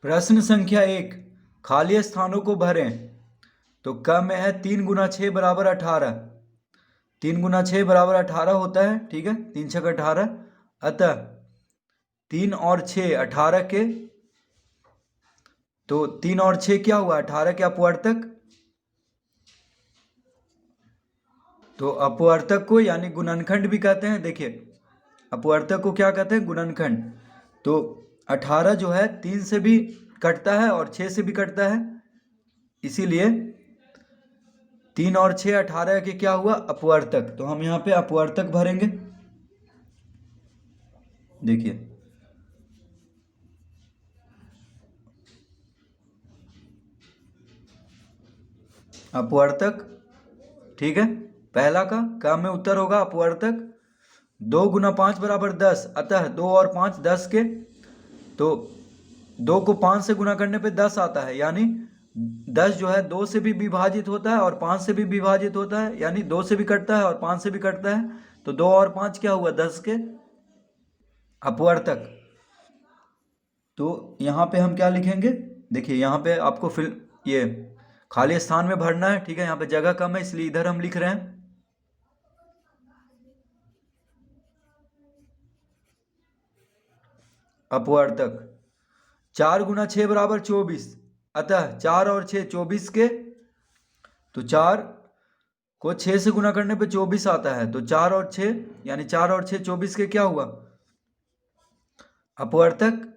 प्रश्न संख्या 1, खाली स्थानों को भरें। तो क में है 3 गुना 6 बराबर 18। 3 गुना 6 बराबर 18 होता है, ठीक है, 3 छक 18। अतः 3 और 6 18 के, तो 3 और 6 क्या हुआ, 18 के अपवर्तक। तो अपवर्तक को यानी गुणनखंड भी कहते हैं। देखिए, अपवर्तक को क्या कहते हैं, गुणनखंड। तो 18 जो है 3 से भी कटता है और 6 से भी कटता है, इसीलिए 3 और 6 18 के क्या हुआ, अपवर्तक। तो हम यहाँ पे अपवर्तक भरेंगे। देखिए, अपवर्तक, ठीक है। पहला का में उत्तर होगा अपवर्तक। 2 गुना 5 बराबर 10, अतः 2 और 5 10 के। तो 2 को 5 से गुना करने पे 10 आता है, यानी 10 जो है 2 से भी विभाजित होता है और 5 से भी विभाजित होता है, यानी 2 से भी कटता है और 5 से भी कटता है। तो 2 और 5 क्या हुआ, 10 के अपवर्तक। तो यहाँ पे हम क्या लिखेंगे, देखिए यहाँ पे आपको फिर ये खाली स्थान में भरना है, ठीक है। यहाँ पे जगह कम है इसलिए इधर हम लिख रहे हैं अपवर्तक। 4 गुना 6 बराबर 24, अतः 4 और 6 24 के। तो 4 को 6 से गुना करने पे 24 आता है, तो 4 और 6 यानी 4 और 6 24 के क्या हुआ, अपवर्तक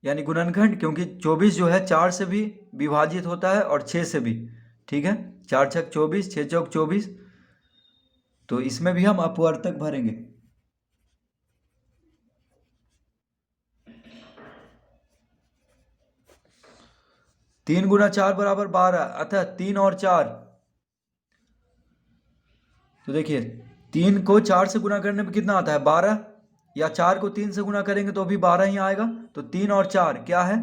यानी गुणनखंड। क्योंकि 24 जो है 4 से भी विभाजित होता है और 6 से भी, ठीक है। 4 छक 24, 6 चौक 24। तो इसमें भी हम अपवर्तक भरेंगे। तीन गुना 4 बराबर 12, अतः 3 और 4। तो देखिए 3 को 4 से गुना करने पे कितना आता है, 12, या 4 को 3 से गुना करेंगे तो भी 12 ही आएगा। तो 3 और 4 क्या है,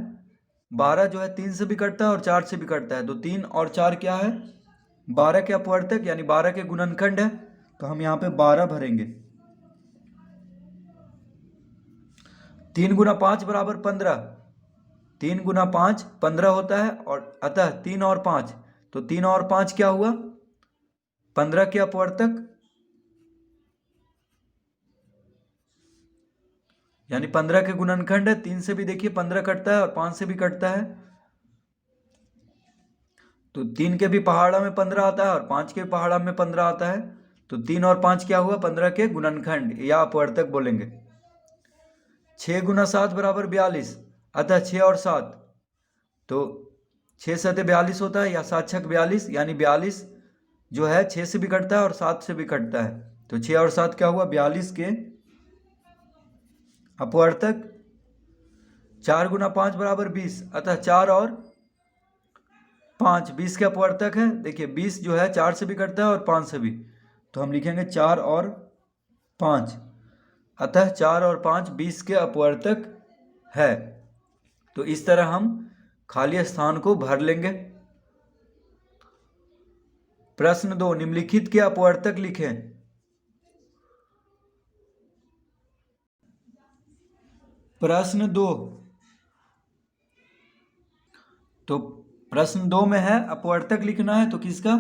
12 जो है 3 से भी कटता है और 4 से भी कटता है। तो 3 और 4 क्या है, 12 के अपवर्तक यानी 12 के गुणनखंड है। तो हम यहाँ पे 12 भरेंगे। 3 गुना 5 बराबर 15। 3 गुना 5 15 होता है, और अतः 3 और 5, तो 3 और 5 क्या हुआ, 15 के अपवर्तक यानी 15 के गुणनखंड है। 3 से भी देखिए 15 कटता है और 5 से भी कटता है। तो 3 के भी पहाड़ा में 15 आता है और 5 के पहाड़ा में 15 आता है। तो 3 और 5 क्या हुआ, 15 के गुणनखंड या अपवर्तक बोलेंगे। 6 गुना 7 बराबर 42, अतः 6 और 7, तो 6 सते 42 होता है, या 7 छक 42, यानी 42 जो है 6 से भी कटता है और 7 से भी कटता है। तो 6 और 7 क्या हुआ, 42 के अपवर्तक। 4 गुना 5 बराबर 20, अतः 4 और 5 20 के अपवर्तक है। देखिए 20 जो है 4 से भी कटता है और 5 से भी, तो हम लिखेंगे 4 और 5, अतः 4 और 5 20 के अपवर्तक है। तो इस तरह हम खाली स्थान को भर लेंगे। प्रश्न 2, निम्नलिखित के अपवर्तक लिखें। प्रश्न 2, तो प्रश्न 2 में है अपवर्तक लिखना है, तो किसका,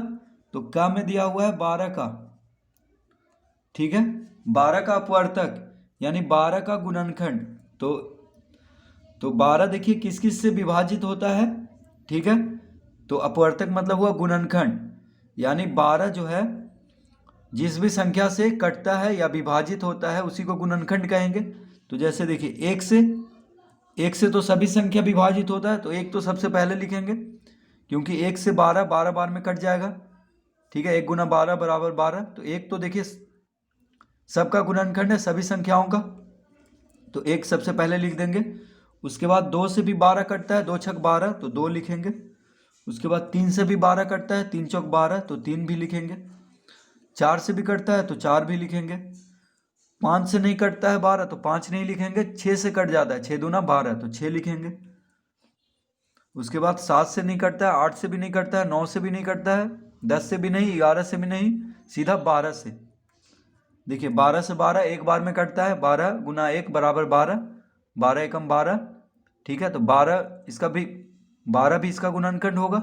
तो का में दिया हुआ है 12 का, ठीक है। 12 का अपवर्तक यानी 12 का गुणनखंड। तो 12 देखिए किस किस से विभाजित होता है, ठीक है। तो अपवर्तक मतलब हुआ गुणनखंड, यानी 12 जो है जिस भी संख्या से कटता है या विभाजित होता है उसी को गुणनखंड कहेंगे। तो जैसे देखिए 1 से तो सभी संख्या विभाजित होता है, तो 1 तो सबसे पहले लिखेंगे, क्योंकि 1 से 12 12 बार में कट जाएगा, ठीक है। 1 गुना 12 बराबर 12। तो 1 तो देखिए सबका गुणनखंड है सभी संख्याओं का, तो 1 सबसे पहले लिख देंगे। उसके बाद 2 से भी 12 कटता है, 2 छक 12, तो 2 लिखेंगे। उसके बाद 3 से भी 12 कटता है, 3 चौक 12, तो 3 भी लिखेंगे। 4 से भी कटता है तो 4 भी लिखेंगे। 5 से नहीं कटता है 12, तो 5 नहीं लिखेंगे। 6 से कट जाता है, 6 दूना 12, तो 6 लिखेंगे। उसके बाद 7 से नहीं कटता है, 8 से भी नहीं कटता है, 9 से भी नहीं कटता है, 10 से भी नहीं, 11 से भी नहीं, सीधा 12 से। देखिए 12 से 12 एक बार में कटता है, 12 गुना 1 बराबर 12, 12 एकम 12, ठीक है, तो 12 भी इसका गुणनखंड होगा।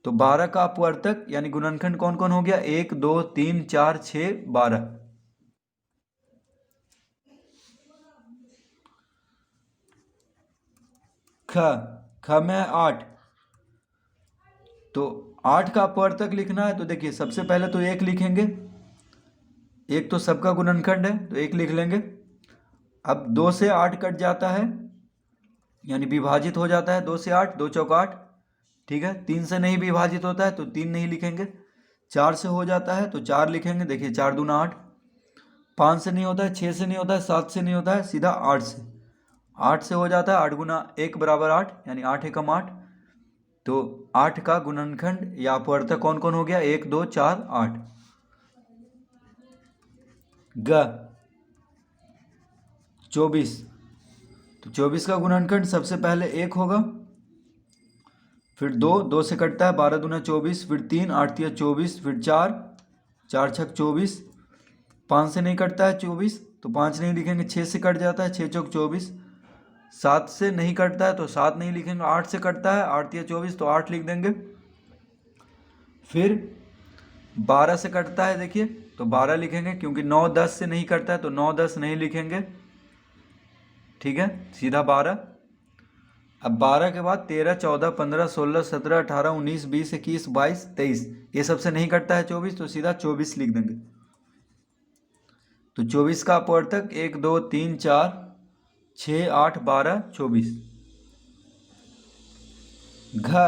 तो 12 का अपवर्तक यानी गुणनखंड कौन कौन हो गया? 1 2 3 4 6 12। ख में 8, तो 8 का अपवर्तक लिखना है। तो देखिए सबसे पहले तो 1 लिखेंगे, 1 तो सबका गुणनखंड है तो 1 लिख लेंगे। अब 2 से 8 कट जाता है यानी विभाजित हो जाता है, 2 से 8, 2 चौक 8, ठीक है। 3 से नहीं विभाजित होता है तो 3 नहीं लिखेंगे। 4 से हो जाता है तो 4 लिखेंगे, देखिए 4 दूना 8। 5 से नहीं होता है, 6 से नहीं होता है, 7 से नहीं होता है, सीधा 8 से। 8 से हो जाता है, 8 गुना 1 बराबर 8, यानी 8 एकम 8। तो 8 का गुणनखंड या अपवर्तक कौन कौन हो गया? 1 2 4 8। ग 24, तो 24 का गुणनखंड सबसे पहले 1 होगा, फिर 2, 2 से कटता है, 12 दूना 24, फिर 3, 8 तिया 24, फिर 4, 4 छक 24। 5 से नहीं कटता है 24 तो 5 नहीं लिखेंगे। 6 से कट जाता है, 6 चौक 24। 7 से नहीं कटता है तो 7 नहीं लिखेंगे। 8 से कटता है, 8 तिया 24 तो 8 लिख देंगे। फिर 12 से कटता है, देखिए तो 12 लिखेंगे, क्योंकि 9 10 से नहीं कटता है तो 9 10 नहीं लिखेंगे, ठीक है, सीधा 12। अब 12 के बाद 13 14 15 16 17 18 19 20 21 22 23, ये सबसे नहीं कटता है 24 तो सीधा 24 लिख देंगे। तो 24 का अपवर्तक 1 2 3 4 6 8 12 24। घ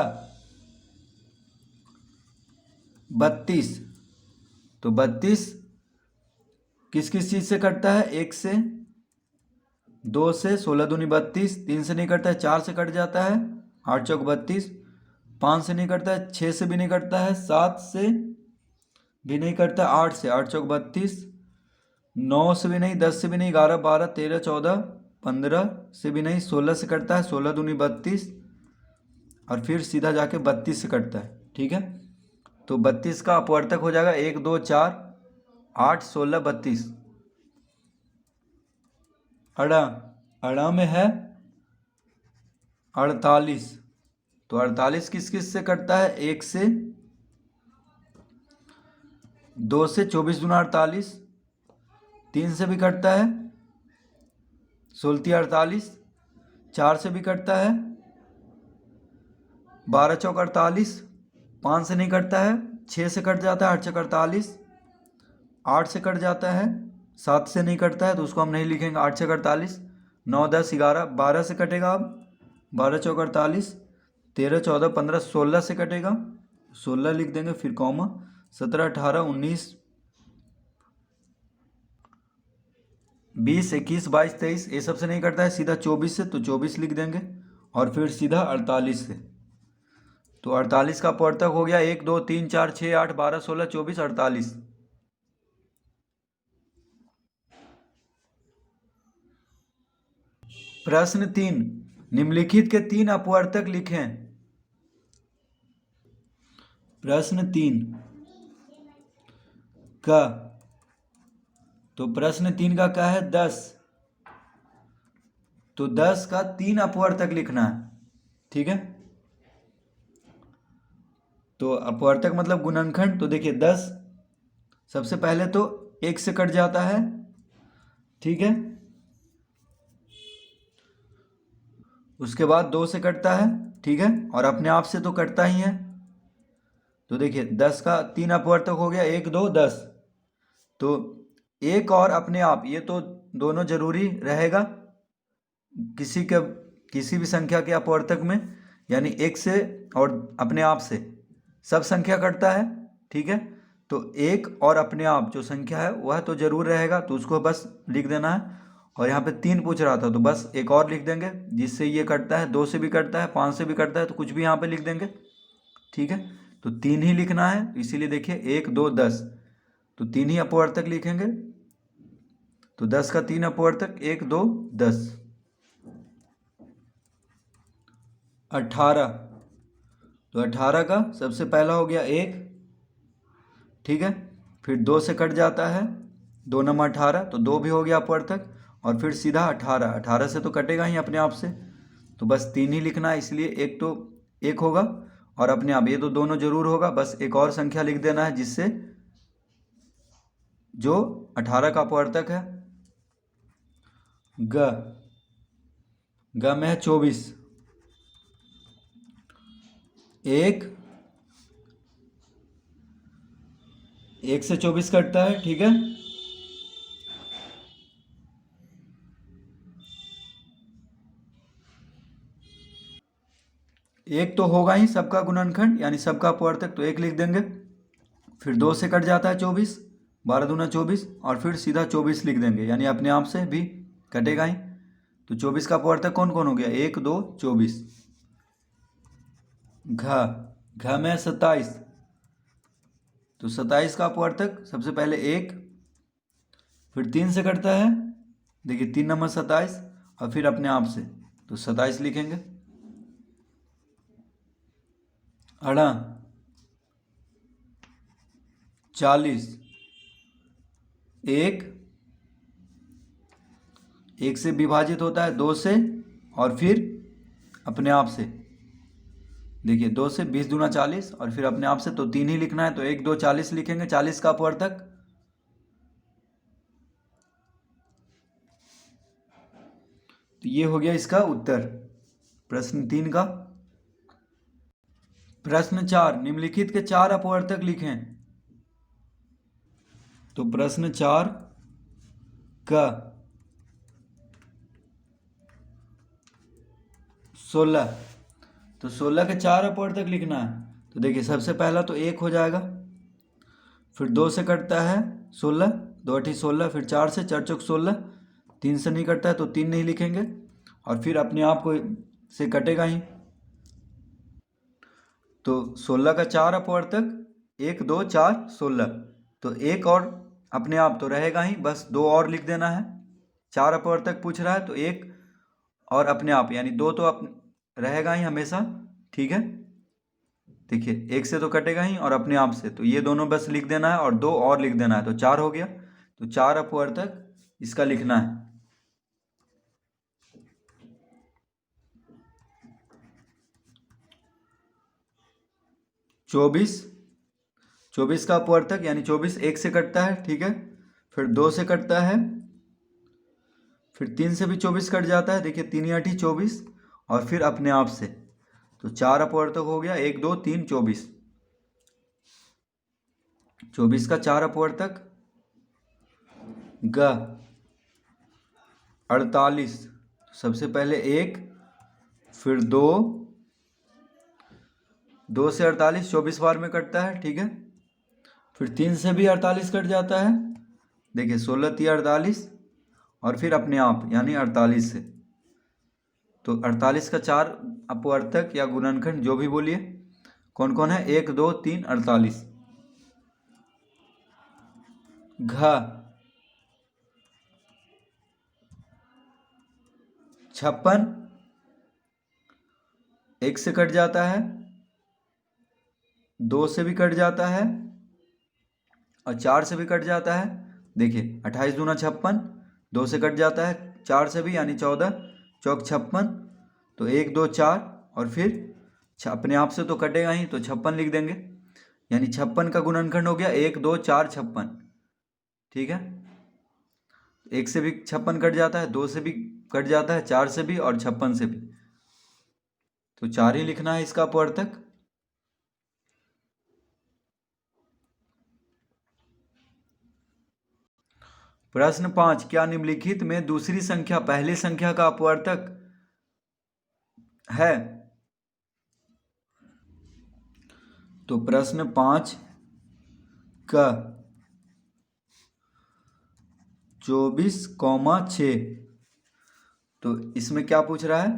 32, तो 32 किस किस चीज से कटता है? 1 से, 2 से, 16 दूनी 32, 3 से नहीं कटता है, 4 से कट जाता है, 8 चौक 32। 5 से नहीं कटता है, 6 से भी नहीं कटता है, 7 से भी नहीं कटता, 8 से, 8 चौक 32। 9 से भी नहीं, 10 से भी नहीं, 11 12 13 14 15 से भी नहीं, 16 से कटता है, 16 दूनी 32, और फिर सीधा जाके 32 से कटता है, ठीक है। तो 32 का अपवर्तक हो जाएगा 1 2 4 8 16 32। अड़ा, अड़ा में है 48, तो 48 किस किस से कटता है? 1 से, 2 से, 24 दूना 48, 3 से भी कटता है, 16 48, 4 से भी कटता है, 12 चौक 48, 5 से नहीं कटता है, 6 से कट जाता है, 8 चौक 48, 8 से कट जाता है, 7 से नहीं कटता है तो उसको हम नहीं लिखेंगे, 8 चौक 48। 9 10 11 12 से कटेगा, अब 12 चौक 48, 13 14 15 16 से कटेगा, 16 लिख देंगे, फिर कॉमा, 17 18 19 20 21 22 23, ये सबसे नहीं कटता है, सीधा 24 से, तो 24 लिख देंगे, और फिर सीधा 48 से। तो 48 का अपवर्तक हो गया 1 2 3 4 6 8 12 16 24 48। प्रश्न 3, निम्नलिखित के 3 अपवर्तक लिखें। प्रश्न 3 का, तो प्रश्न 3 का क्या है? 10, तो 10 का 3 अपवर्तक लिखना है, ठीक है। तो अपवर्तक मतलब गुणनखंड, तो देखिए 10 सबसे पहले तो 1 से कट जाता है, ठीक है, उसके बाद 2 से कटता है, ठीक है, और अपने आप से तो कटता ही है। तो देखिए 10 का 3 अपवर्तक हो गया 1 2 10, तो 1 और अपने आप, ये तो दोनों जरूरी रहेगा किसी भी संख्या के अपवर्तक में, यानी 1 से और अपने आप से सब संख्या कटता है, ठीक है। तो 1 और अपने आप जो संख्या है वह तो जरूर रहेगा, तो उसको बस लिख देना है। और यहाँ पे 3 पूछ रहा था तो बस एक और लिख देंगे जिससे ये कटता है, 2 से भी कटता है, 5 से भी कटता है, तो कुछ भी यहाँ पे लिख देंगे, ठीक है। तो 3 ही लिखना है, इसीलिए देखिए 1 2 10, तो 3 ही अपवर्तक लिखेंगे। तो 10 का 3 अपवर्तक 1 2 10। 18, तो 18 का सबसे पहला हो गया 1, ठीक है, फिर 2 से कट जाता है, 2 नंबर 18, तो 2 भी हो गया अपवर्तक, और फिर सीधा 18, 18 से तो कटेगा ही अपने आप से, तो बस 3 ही लिखना है, इसलिए एक तो एक होगा और अपने आप ये तो दोनों जरूर होगा। बस एक और संख्या लिख देना है जिससे जो 18 का अपवर्तक है। ग में है 24, एक से 24 कटता है, ठीक है। एक तो होगा ही सबका गुणनखंड यानी सबका अपवर्तक, तो एक लिख देंगे। फिर 2 से कट जाता है 24, 12 दूना 24, और फिर सीधा 24 लिख देंगे यानी अपने आप से भी कटेगा ही। तो 24 का अपवर्तक कौन कौन हो गया, 1 2 24। घ में 27, तो 27 का अपवर्तक सबसे पहले 1, फिर 3 से कटता है, देखिए 3 नंबर 27, और फिर अपने आप से तो 27 लिखेंगे। अड़ा 40, एक से विभाजित होता है 2 से, और फिर अपने आप से, देखिए 2 से 20 दूना 40, और फिर अपने आप से तो 3 ही लिखना है, तो 1 2 40 लिखेंगे 40 का अपवर्तक। तो ये हो गया इसका उत्तर प्रश्न 3 का। प्रश्न 4, निम्नलिखित के 4 अपवर्तक लिखें। तो प्रश्न 4 का 16, तो 16 के 4 अपवर्तक लिखना है। तो देखिए सबसे पहला तो 1 हो जाएगा, फिर 2 से कटता है 16, 2 8 16, फिर 4 से 4 चौक 16, 3 से नहीं कटता है तो 3 नहीं लिखेंगे, और फिर अपने आप को से कटेगा ही। तो 16 का 4 अपवर्तक 1 2 4 16, तो एक और अपने आप तो रहेगा ही, बस 2 और लिख देना है। 4 अपवर्तक पूछ रहा है तो 1 और अपने आप यानी 2 तो रहेगा ही हमेशा, ठीक है। देखिए 1 से तो कटेगा ही और अपने आप से, तो ये दोनों बस लिख देना है और 2 और लिख देना है, तो 4 हो गया। तो 4 अपवर्तक इसका लिखना है। चौबीस का अपवर्तक यानी 24 1 से कटता है, ठीक है, फिर 2 से कटता है, फिर 3 से भी 24 कट जाता है, देखिए 3 8 24, और फिर अपने आप से, तो 4 अपवर्तक हो गया 1 2 3 24। 24 का 4 अपवर्तक ग 48, सबसे पहले 1, फिर 2, 2 से 48 24 बार में कटता है, ठीक है, फिर 3 से भी 48 कट जाता है, देखिए 16 3 48, और फिर अपने आप यानी 48 से, तो 48 का 4 अपवर्तक या गुणनखंड जो भी बोलिए कौन कौन है, 1 2 3 48। घ 56, 1 से कट जाता है, 2 से भी कट जाता है, और 4 से भी कट जाता है, देखिए 28 दूना 56, 2 से कट जाता है 4 से भी यानी 14 चौक 56, तो 1 2 4, और फिर अपने आप से तो कटेगा ही, तो 56 लिख देंगे, यानी 56 का गुणनखंड हो गया 1 2 4 56, ठीक है। 1 से भी 56 कट जाता है, 2 से भी कट जाता है, 4 से भी और 56 से भी, तो 4 ही लिखना है इसका अपवर्तक। प्रश्न 5, क्या निम्नलिखित में दूसरी संख्या पहली संख्या का अपवर्तक है। तो प्रश्न 5 का 24,6, तो इसमें क्या पूछ रहा है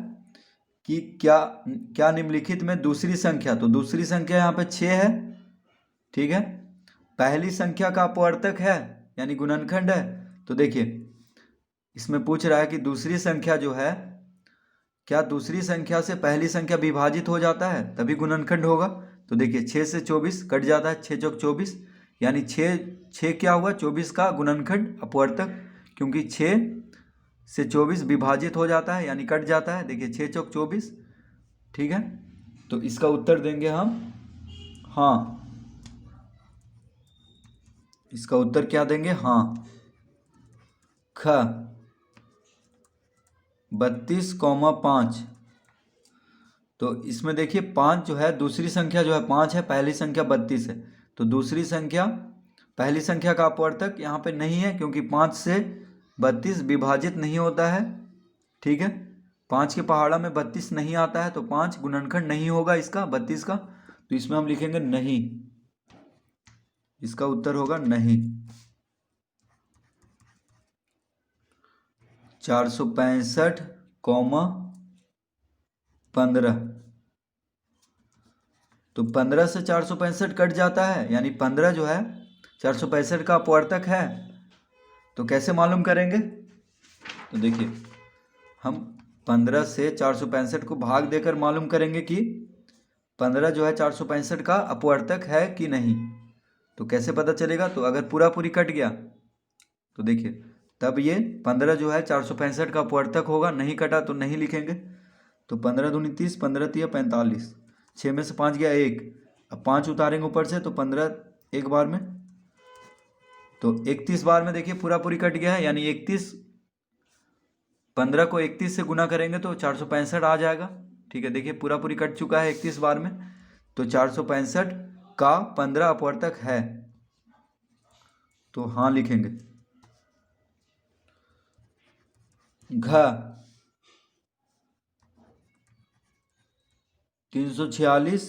कि क्या क्या निम्नलिखित में दूसरी संख्या, तो दूसरी संख्या यहाँ पे 6 है, ठीक है, पहली संख्या का अपवर्तक है यानी गुणनखंड है। तो देखिए इसमें पूछ रहा है कि दूसरी संख्या जो है, क्या दूसरी संख्या से पहली संख्या विभाजित हो जाता है तभी गुणनखंड होगा। तो देखिए 6 से 24 कट जाता है, 6 चौक 24, यानी 6 क्या हुआ 24 का गुणनखंड अपवर्तक, क्योंकि 6 से 24 विभाजित हो जाता है यानी कट जाता है। देखिए 6 चौक 24, ठीक है। तो इसका उत्तर देंगे हम हाँ। इसका उत्तर क्या देंगे? हाँ। ख 32,5। तो इसमें देखिए 5 जो है दूसरी संख्या जो है 5 है, पहली संख्या 32 है। तो दूसरी संख्या पहली संख्या का अपवर्तक यहाँ पे नहीं है क्योंकि 5 से 32 विभाजित नहीं होता है, ठीक है। 5 के पहाड़ा में 32 नहीं आता है तो 5 गुणनखंड नहीं होगा इसका 32 का। तो इसमें हम लिखेंगे नहीं। इसका उत्तर होगा नहीं। 465,15। तो 15 से 465 कट जाता है यानी 15 जो है 465 का अपवर्तक है। तो कैसे मालूम करेंगे? तो देखिए हम 15 से 465 को भाग देकर मालूम करेंगे कि 15 जो है 465 का अपवर्तक है कि नहीं। तो कैसे पता चलेगा? तो अगर पूरा पूरी कट गया तो देखिए तब ये 15 जो है 465 का अपवर्तक होगा, नहीं कटा तो नहीं लिखेंगे। तो 15 दूनी 30, 15 तिया 45, 6 में से 5 गया 1। अब 5 उतारेंगे ऊपर से तो 15 एक बार में, तो 31 बार में देखिए पूरा पूरी कट गया है यानी 31। 15 को 31 से गुना करेंगे तो 465 आ जाएगा, ठीक है। देखिए पूरा पूरी कट चुका है 31 बार में। तो 465 का 15 अपवर्तक है, तो हाँ लिखेंगे। घ 346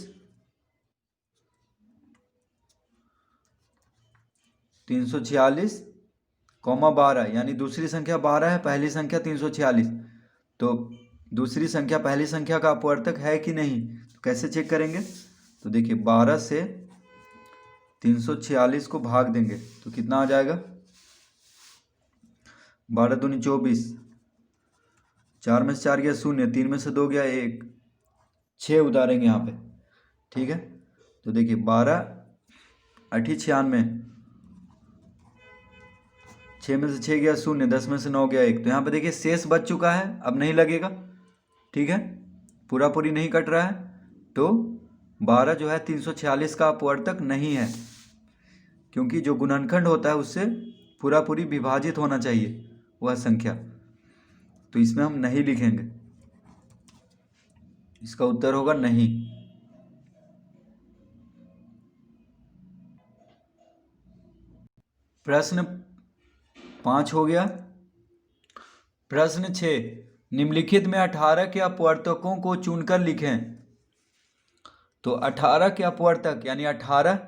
कौमा 12 यानी दूसरी संख्या 12 है, पहली संख्या 346। तो दूसरी संख्या पहली संख्या का अपवर्तक है कि नहीं, तो कैसे चेक करेंगे? तो देखिए 12 से 346 को भाग देंगे तो कितना आ जाएगा? 12 दूनी 24, 4 में से 4 गया 0, 3 में से 2 गया 1, 6 उतारेंगे यहाँ पे, ठीक है। तो देखिए 12 8 96, 6 में से 6 गया 0, 10 में से 9 गया 1। तो यहाँ पे देखिए शेष बच चुका है, अब नहीं लगेगा, ठीक है। पूरा पूरी नहीं कट रहा है। तो 12 जो है 346 का अपवर्तक नहीं है क्योंकि जो गुणनखंड होता है उससे पूरा पूरी विभाजित होना चाहिए वह संख्या। तो इसमें हम नहीं लिखेंगे। इसका उत्तर होगा नहीं। प्रश्न 5 हो गया। प्रश्न 6, निम्नलिखित में 18 के अपवर्तकों को चुनकर लिखें। तो 18 के अपवर्तक यानी 18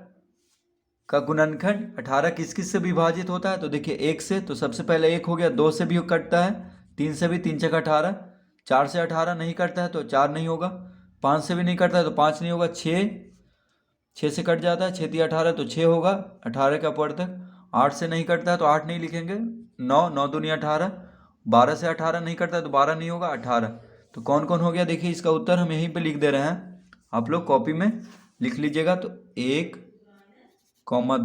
का गुणनखंड 18 किस किस से विभाजित होता है? तो देखिए 1 से, तो सबसे पहले 1 हो गया, 2 से भी कटता है, 3 से भी, 3 छक 18, 4 से 18 नहीं कटता है तो 4 नहीं होगा, 5 से भी नहीं कटता है तो 5 नहीं होगा, 6 से कट जाता है, 6 तिया 18 तो 6 होगा 18 का अपवर्तक। 8 से नहीं कटता है तो 8 नहीं लिखेंगे, 9 दूनी 18, 12 से 18 नहीं कटता है तो 12 नहीं होगा, 18। तो कौन कौन हो गया? देखिए इसका उत्तर हम यहीं पे लिख दे रहे हैं, आप लोग कॉपी में लिख लीजिएगा। तो 1,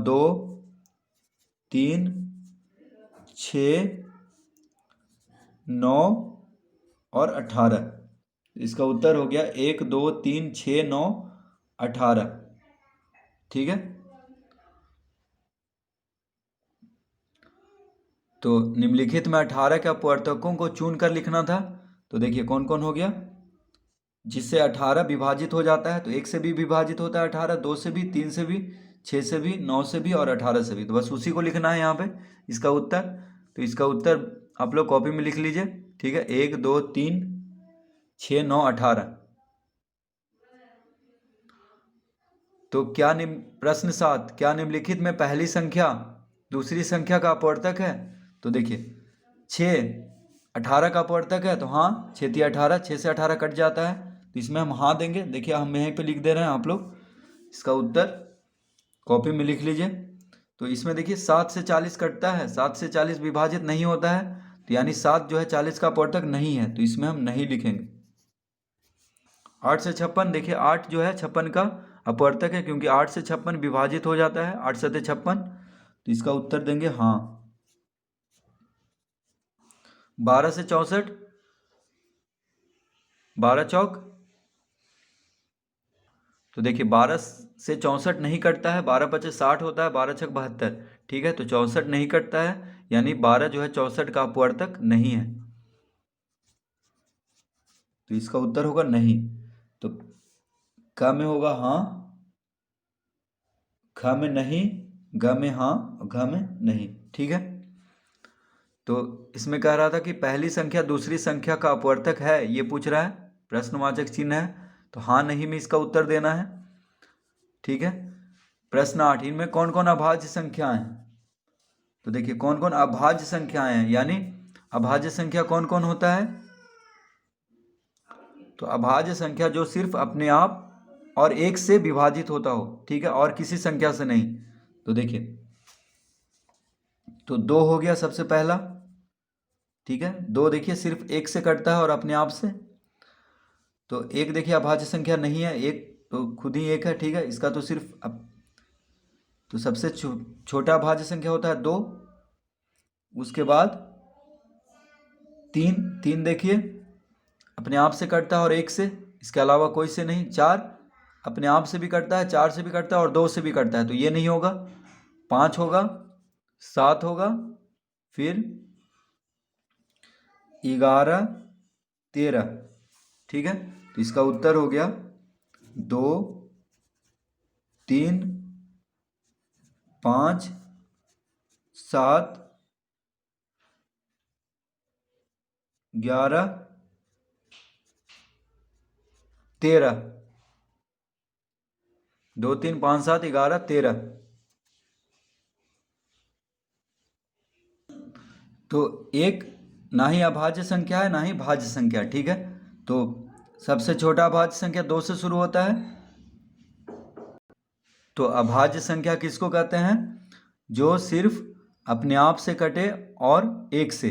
2, 3, 6, 9 और 18। इसका उत्तर हो गया 1, 2, 3, 6, 9, 18, ठीक है। तो निम्नलिखित में 18 के अपवर्तकों को चुन कर लिखना था। तो देखिए कौन कौन हो गया? जिससे 18 विभाजित हो जाता है, तो 1 से भी विभाजित होता है 18, 2 से भी, 3 से भी, 6 से भी, 9 से भी और 18 से भी। तो बस उसी को लिखना है यहाँ पे इसका उत्तर। तो इसका उत्तर आप लोग कॉपी में लिख लीजिए, ठीक है। 1, 2, 3, 6, 9, 18। तो क्या प्रश्न 7, क्या निम्नलिखित में पहली संख्या दूसरी संख्या का अपवर्तक है? तो देखिए 6 18 का अपवर्तक है, तो हाँ 6 तिया 18, 6 से 18 कट जाता है, तो इसमें हम हाँ देंगे। देखिए हम यहीं पे लिख दे रहे हैं, आप लोग इसका उत्तर कॉपी में लिख लीजिए। तो इसमें देखिए 7 से 40 कटता है, 7 से 40 विभाजित नहीं होता है, तो यानी 7 जो है 40 का अपवर्तक नहीं है, तो इसमें हम नहीं लिखेंगे। 8 से 56, देखिए 8 जो है 56 का अपवर्तक है क्योंकि 8 से 56 विभाजित हो जाता है, 8 सते 56, तो इसका उत्तर देंगे हाँ। 12 से 64, 12 चौक, तो देखिए 12 से 64 नहीं कटता है, 12 पचे 60 होता है, 12 छक 72, ठीक है। तो 64 नहीं कटता है, यानी 12 जो है 64 का अपवर्तक नहीं है, तो इसका उत्तर होगा नहीं। तो क में होगा हाँ, ख में नहीं, ग में हाँ, घ में नहीं, ठीक है। तो इसमें कह रहा था कि पहली संख्या दूसरी संख्या का अपवर्तक है, ये पूछ रहा है, प्रश्नवाचक चिन्ह है, तो हाँ नहीं में इसका उत्तर देना है, ठीक है। प्रश्न 8, इनमें कौन कौन अभाज्य संख्याएं हैं? तो देखिए कौन कौन अभाज्य संख्याएं हैं, यानी अभाज्य संख्या कौन कौन होता है? तो अभाज्य संख्या जो सिर्फ अपने आप और एक से विभाजित होता हो, ठीक है, और किसी संख्या से नहीं। तो देखिए, तो 2 हो गया सबसे पहला, ठीक है। 2 देखिए सिर्फ एक से कटता है और अपने आप से। तो 1 देखिए अभाज्य संख्या नहीं है, 1 तो खुद ही 1 है, ठीक है। इसका तो सिर्फ तो सबसे छोटा अभाज्य संख्या होता है 2, उसके बाद 3, 3 देखिए अपने आप से कटता है और 1 से, इसके अलावा कोई से नहीं। 4 अपने आप से भी कटता है, 4 से भी कटता है और 2 से भी कटता है, तो ये नहीं होगा। 5 होगा, 7 होगा, फिर 11, 13, ठीक है। तो इसका उत्तर हो गया 2, 3, 5, 7, 11, 13, 2, 3, 5, 7, 11, 13। तो एक ना ही अभाज्य संख्या है ना ही भाज्य संख्या, ठीक है। तो सबसे छोटा अभाज्य संख्या 2 से शुरू होता है। तो अभाज्य संख्या किसको कहते हैं? जो सिर्फ अपने आप से कटे और 1 से,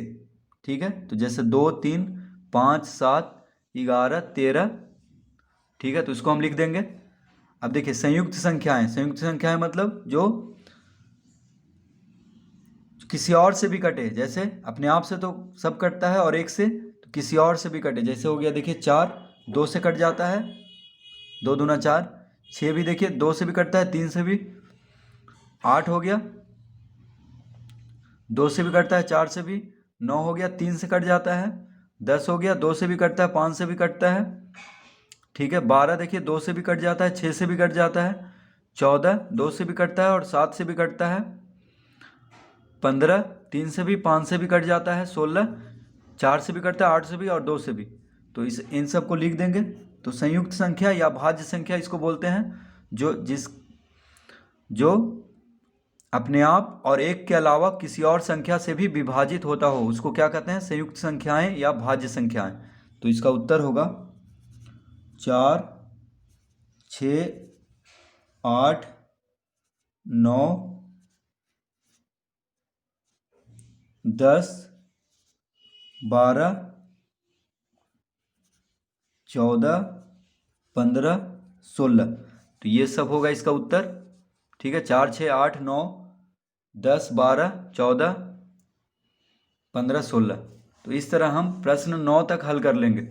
ठीक है। तो जैसे 2, 3, 5, 7, 11, 13, ठीक है। तो इसको हम लिख देंगे। अब देखिए संयुक्त संख्याएं, संयुक्त संख्याएं मतलब जो किसी और से भी कटे, जैसे अपने आप से तो सब कटता है और 1 से, तो किसी और से भी कटे, जैसे हो गया देखिए 4, 2 से कट जाता है, 2 दूना 4, 6 भी देखिए 2 से भी कटता है, 3 से भी, 8 हो गया 2 से भी कटता है, 4 से भी, 9 हो गया 3 से कट जाता है, 10 हो गया 2 से भी कटता है, 5 से भी कटता है, ठीक है। 12 देखिए 2 से भी कट जाता है, 6 से भी कट जाता है, 14 2 से भी कटता है और 7 से भी कटता है, 15 3 से भी, 5 से भी कट जाता है, 16 4 से भी कटता है, 8 से भी और 2 से भी। तो इन सब को लिख देंगे। तो संयुक्त संख्या या भाज्य संख्या इसको बोलते हैं जो अपने आप और 1 के अलावा किसी और संख्या से भी विभाजित होता हो, उसको क्या कहते हैं? संयुक्त संख्याएं या भाज्य संख्याएं। तो इसका उत्तर होगा 4, 6, 8, 9, 10, 12, 14, 15, 16। तो ये सब होगा इसका उत्तर, ठीक है। 4, 6, 8, 9, 10, 12, 14, 15, 16। तो इस तरह हम प्रश्न 9 तक हल कर लेंगे।